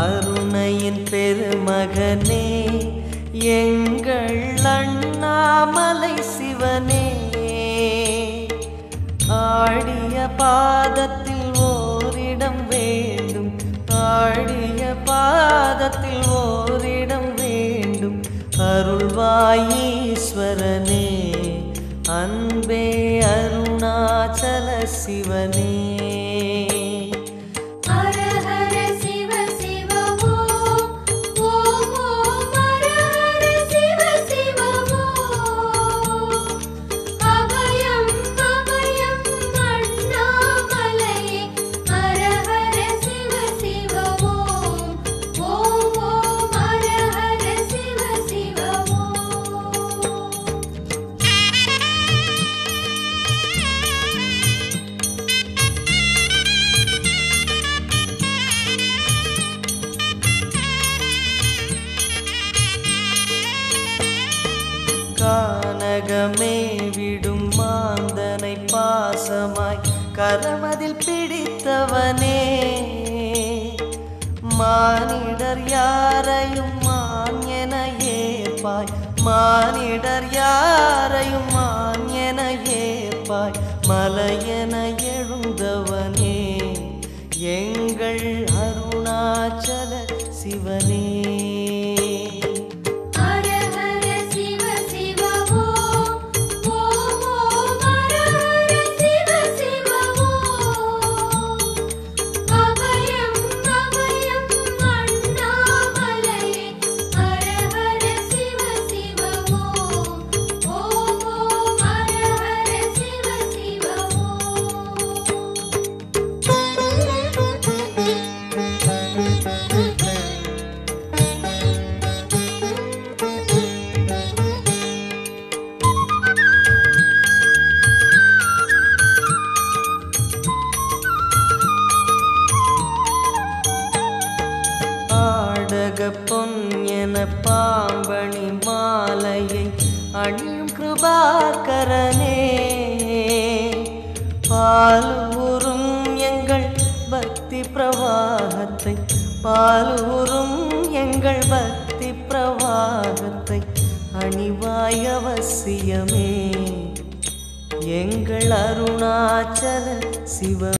அருணையின் பெருமகனே எங்கள் அண்ணாமலை சிவனே, ஆடிய பாதத்தில் ஓரிடம் வேண்டும், ஆடிய பாதத்தில் ஓரிடம் வேண்டும். அருள்வாயீஸ்வரனே அன்பே அருணாச்சல சிவனே. கானகமே விடும் மாந்தனை பாசமாய் கரமதில் பிடித்தவனே, மானிடர் யாரையும் மான் என ஏற்பாய், மானிடர் யாரையும் மான் என ஏற்பாய். மலையென எழுந்தவனே எங்கள் அருணாச்சல சிவனே. பொன் என பாம்பணி மாலையை அணியும் கிருபாகரனே, பாலூரும் எங்கள் பக்தி பிரவாகத்தை, பாலூரும் எங்கள் பக்தி பிரவாகத்தை அணிவாய் அவசியமே எங்கள் அருணாச்சல சிவ.